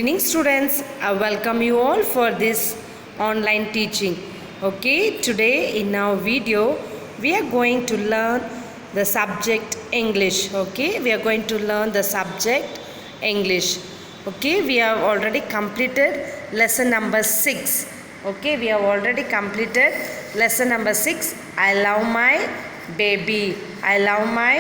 evening students. I welcome you all for this online teaching. Okay, today in our video we are going to learn the subject English. Okay, we are going to learn the subject English. Okay, we have already completed lesson number 6. Okay, we have already completed lesson number 6. I love my baby. I love my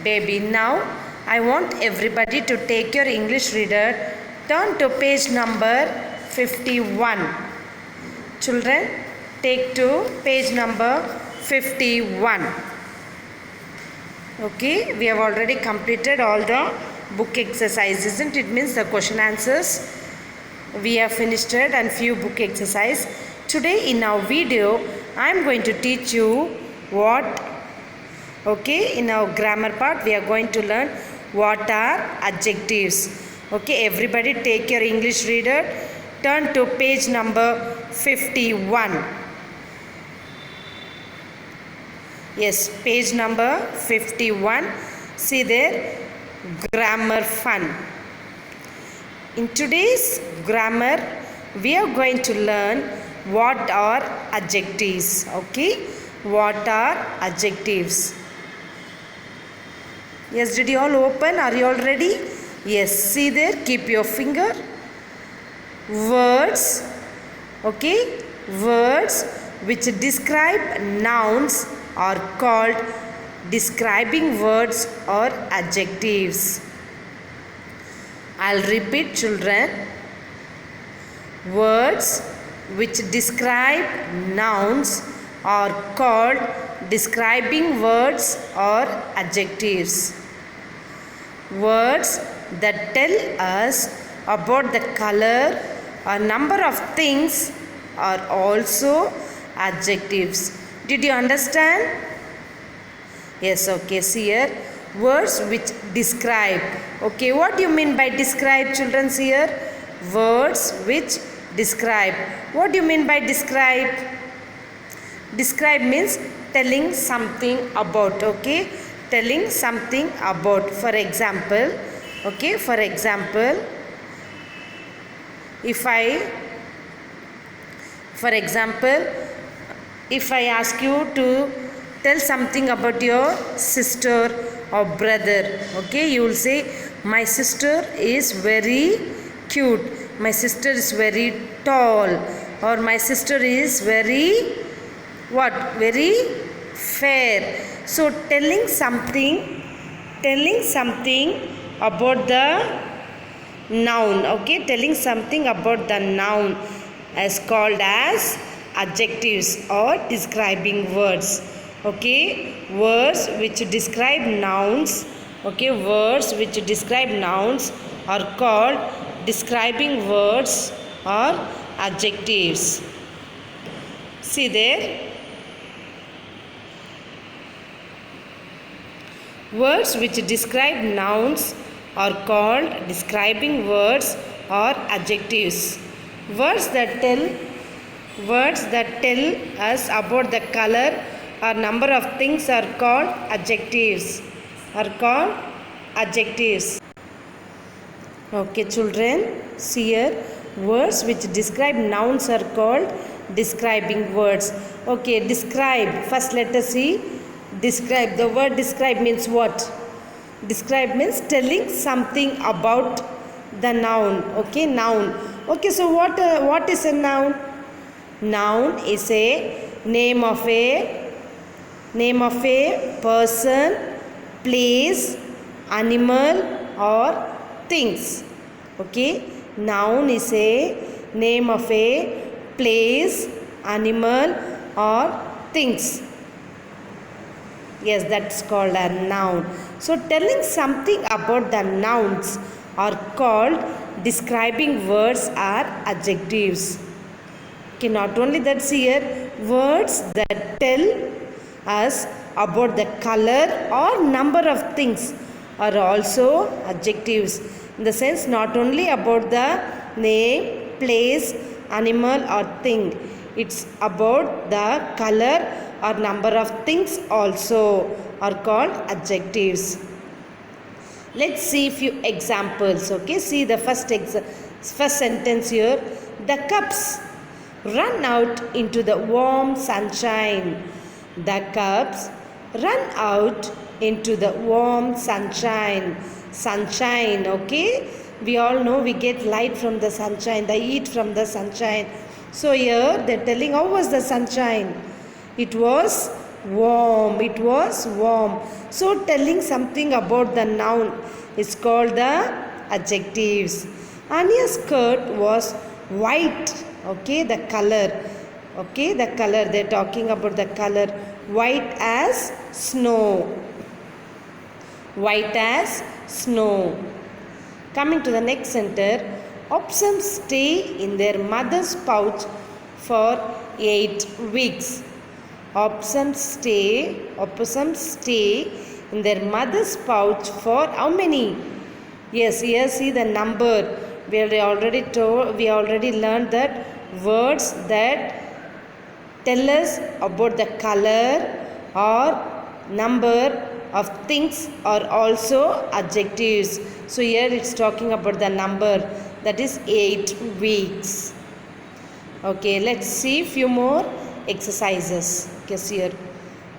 baby. Now I want everybody to take your English reader, turn to page number 51. Children, take to page number 51. Okay, we have already completed all the book exercises, isn't it? Means the question answers we have finished it and few book exercise. Today in our video, I am going to teach you what, okay, in our grammar part we are going to learn what are adjectives. Okay, everybody take your English reader, turn to page number 51. Yes, page number 51. See there, grammar fun. In today's grammar, we are going to learn what are adjectives. Okay, what are adjectives? Yes, did you all open? Are you all ready? Yes, see there, keep your finger. Words, okay, words which describe nouns are called describing words or adjectives. I'll repeat, children. Words which describe nouns are called describing words or adjectives. Words that tell us about the color or number of things are also adjectives. Did you understand? Yes, okay, see here. Words which describe. Okay, what do you mean by describe, children? Here, words which describe. What do you mean by describe? Describe means telling something about. Okay, telling something about. For example, okay, for example, if I ask you to tell something about your sister or brother, okay, you will say my sister is very cute, my sister is very tall, or my sister is very what, very fair. So telling something about the noun, okay, telling something about the noun is called as adjectives or describing words. Okay, words which describe nouns, okay, words which describe nouns are called describing words or adjectives. See there, words which describe nouns are called describing words or adjectives. Words that tell us about the color or number of things are called adjectives. Okay, children, see here, words which describe nouns are called describing words. Okay, describe. First let us see. Describe. The word describe means what? Describe means telling something about the noun. Okay, noun. Okay, so what is a noun? Noun is a name of a person, place, animal or things. Okay, noun is a name of a place, animal or things. Yes, that's called a noun. So telling something about the nouns are called describing words or adjectives. Okay, not only that's here, words that tell us about the color or number of things are also adjectives. In the sense, not only about the name, place, animal or thing. It's about the color or number of things also are called adjectives. Let's see few examples. Okay, see the first First sentence here. The cups run out into the warm sunshine. The cups run out into the warm sunshine. Sunshine, okay? We all know we get light from the sunshine, the heat from the sunshine. So here they're telling how was the sunshine? It was warm. It was warm. So telling something about the noun is called the adjectives. Anya's skirt was white. Okay, the color. Okay, the color. They're talking about the color. White as snow. White as snow. Coming to the next sentence. Opossums stay in their mother's pouch for 8 weeks. Opossums stay in their mother's pouch for how many? Yes, here see the number. We already learned that words that tell us about the color or number of things are also adjectives. So here it's talking about the number, that is 8 weeks. Okay, let's see few more exercises. Yes, here.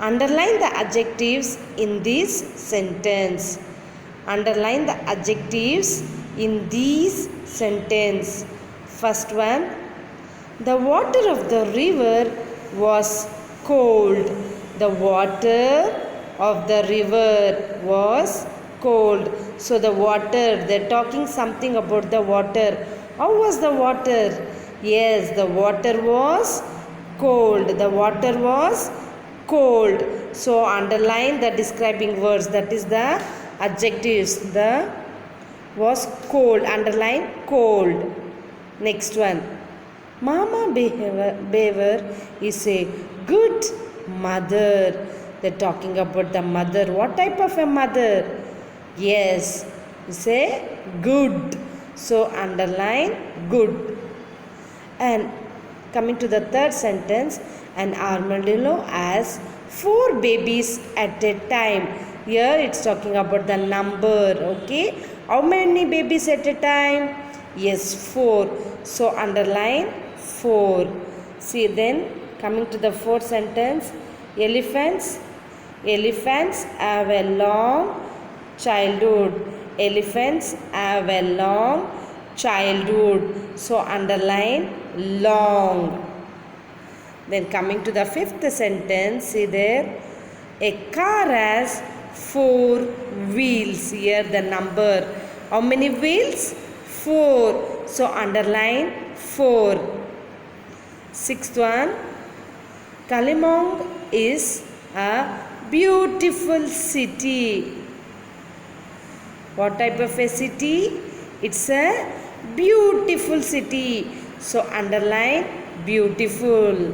Underline the adjectives in this sentence. Underline the adjectives in this sentence. First one. The water of the river was cold. The water of the river was cold. So the water, they're talking something about the water. How was the water? Yes, the water was cold. The water was cold. So underline the describing words, that is the adjectives. The was cold. Underline cold. Next one. Mama Beaver is a good mother. They're talking about the mother. What type of a mother? Yes, it's a good. So underline good. And coming to the third sentence, an armadillo has 4 babies at a time. Here it's talking about the number. Okay, how many babies at a time? Yes, 4. So underline 4. See, then coming to the fourth sentence, elephants have a long childhood. Elephants have a long childhood. So underline long. Then coming to the fifth sentence, see there, a car has 4 wheels. Here the number. How many wheels? 4. So underline 4. Sixth one, Kalimong is a beautiful city. What type of a city? It's a beautiful city. So underline beautiful.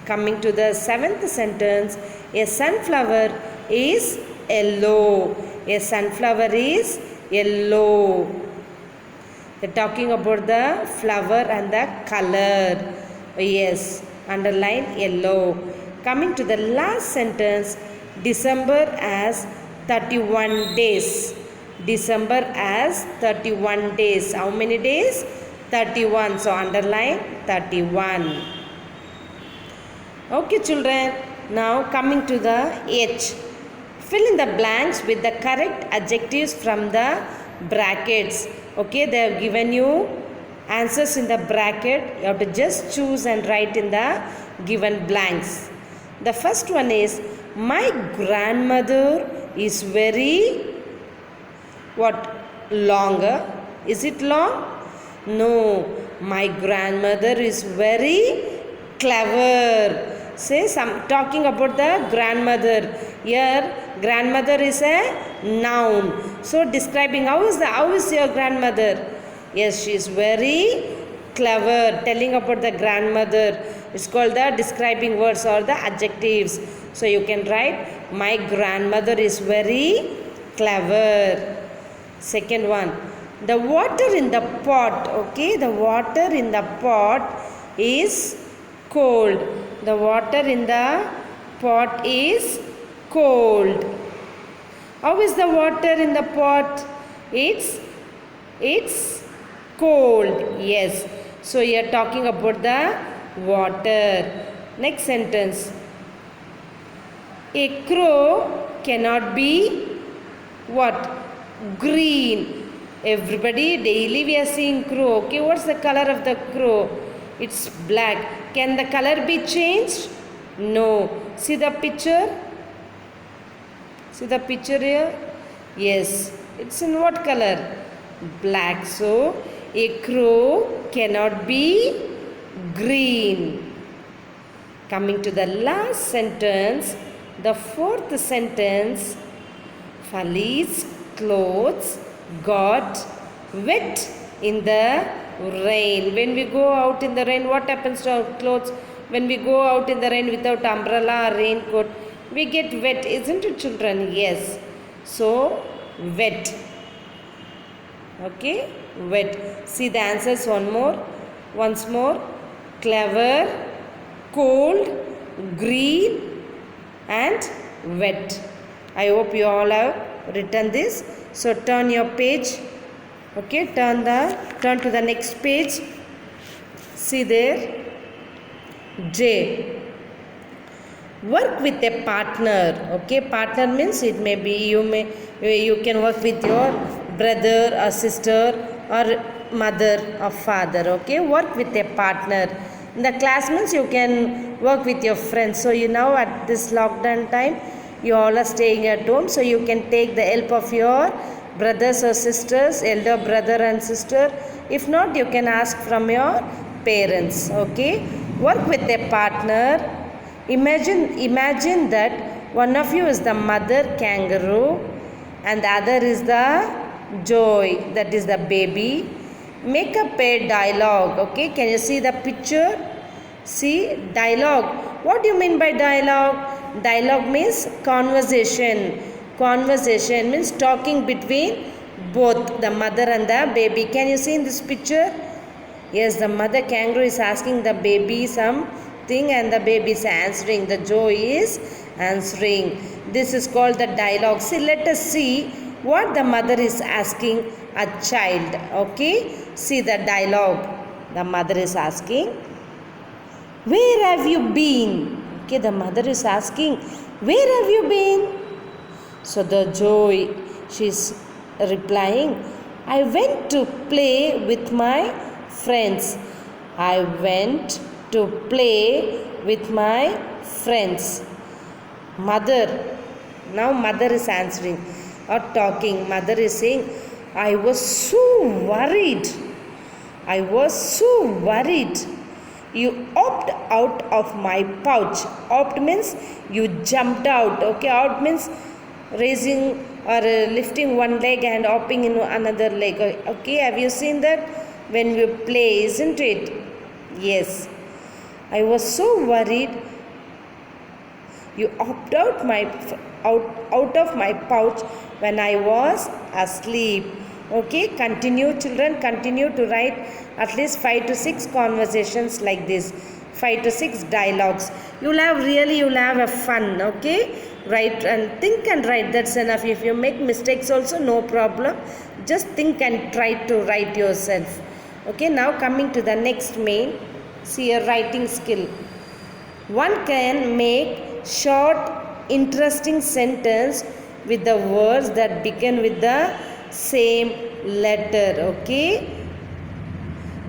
Coming to the seventh sentence, a sunflower is yellow. A sunflower is yellow. They're talking about the flower and the color. Yes, underline yellow. Coming to the last sentence, December has 31 days. December has 31 days. How many days? 31. So underline 31. Okay, children. Now coming to the H. Fill in the blanks with the correct adjectives from the brackets. Okay, they have given you answers in the bracket. You have to just choose and write in the given blanks. The first one is, my grandmother is very what? Longer. Is it long? No. My grandmother is very clever. Say some talking about the grandmother. Here grandmother is a noun. So describing how is your grandmother? Yes, she is very clever. Telling about the grandmother. It's called the describing words or the adjectives. So you can write, my grandmother is very clever. Second one, the water in the pot. Okay, the water in the pot is cold. The water in the pot is cold. How is the water in the pot? It's Cold. Yes. So you are talking about the water. Next sentence. A crow cannot be what? Green. Everybody, daily we are seeing crow. Okay, what's the color of the crow? It's black. Can the color be changed? No. See the picture? See the picture here? Yes. It's in what color? Black. So, a crow cannot be green. Coming to the last sentence, the fourth sentence, Fali's clothes got wet in the rain. When we go out in the rain, what happens to our clothes? When we go out in the rain without umbrella or raincoat, we get wet, isn't it, children? Yes. So, wet. Okay, wet. See the answers once more. Clever, cold, green and wet. I hope you all have written this. So turn your page. Okay, turn to the next page. See there. J. Work with a partner. Okay, partner means it may be you can work with your brother or sister or mother or father. Okay, work with a partner. In the class means you can work with your friends. So you now at this lockdown time, you all are staying at home, so you can take the help of your brothers or sisters, elder brother and sister. If not, you can ask from your parents. Okay, work with a partner. Imagine that one of you is the mother kangaroo and the other is the joy, that is the baby. Make up a dialogue. Okay, can you see the picture? See, dialogue. What do you mean by dialogue? Dialogue means conversation. Conversation means talking between both the mother and the baby. Can you see in this picture? Yes, the mother kangaroo is asking the baby something and the baby is answering. The joy is answering. This is called the dialogue. See, let us see what the mother is asking a child. Okay, see the dialogue. The mother is asking, where have you been? Okay, the mother is asking, where have you been? So the joy, she's replying, I went to play with my friends. I went to play with my friends. Mother, now mother is answering or talking. Mother is saying, I was so worried. I was so worried. You hopped out of my pouch. Hopped means you jumped out. Okay, out means raising or lifting one leg and hopping in another leg. Okay, have you seen that when we play, isn't it? Yes. I was so worried. You hopped out of my pouch when I was asleep. Okay, continue children, continue to write at least 5 to 6 conversations like this, 5 to 6 dialogues. You'll have a fun. Okay, write and think and write, that's enough. If you make mistakes also, no problem, just think and try to write yourself. Okay, now coming to the next main, see a writing skill. One can make short interesting sentence with the words that begin with the same letter. Okay,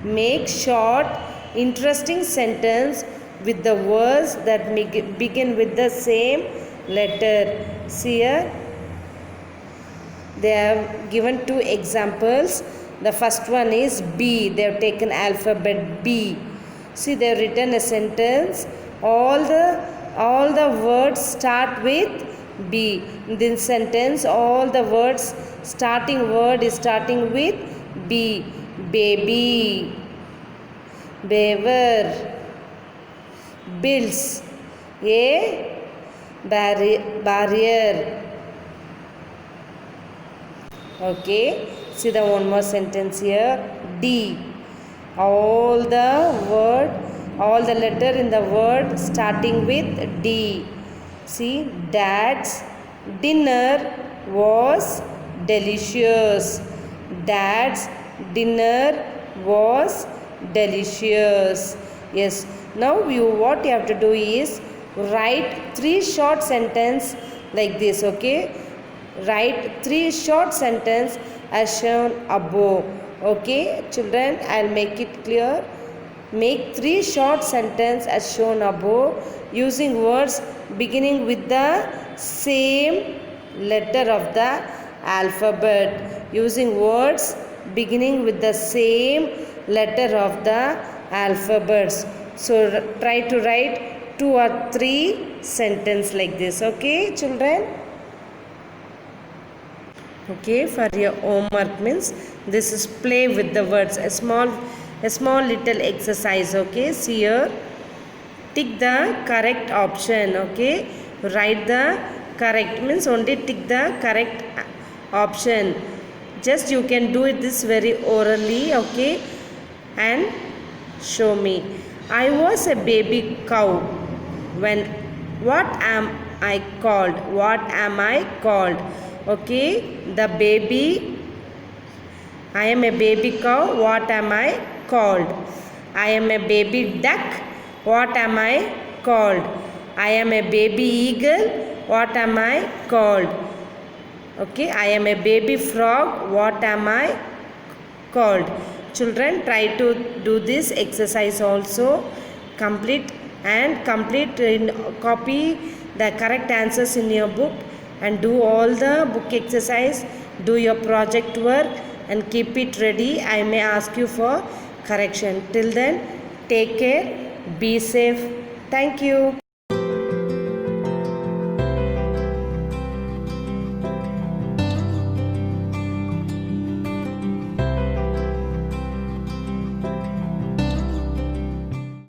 make short interesting sentence with the words that begin with the same letter. See here, they have given 2 examples. The first one is B. They have taken alphabet B. See, they have written a sentence. All the words start with B. In this sentence, all the words, starting word is starting with B. Baby, beaver, bills, A, barrier. Okay, see the one more sentence here. D. All the letter in the word starting with D. See, Dad's dinner was delicious. Dad's dinner was delicious. Yes. Now what you have to do is write 3 short sentence like this. Okay. Write 3 short sentence as shown above. Okay, children, I'll make it clear. Make 3 short sentence as shown above using words beginning with the same letter of the alphabet. Using words beginning with the same letter of the alphabets. So try to write 2 or 3 sentence like this. Okay, children? Okay, for your homework means this is play with the words, a small little exercise. Okay, see here, tick the correct option. Okay, write the correct means only tick the correct option. Just you can do it this very orally. Okay, and show me. I was a baby cow when what am I called? What am I called? Okay, the baby. I am a baby cow. What am I called? I am a baby duck. What am I called? I am a baby eagle. What am I called? Okay, I am a baby frog. What am I called? Children, try to do this exercise also. Complete copy the correct answers in your book and do all the book exercise. Do your project work and keep it ready. I may ask you for correction. Till then, take care. Be safe. Thank you.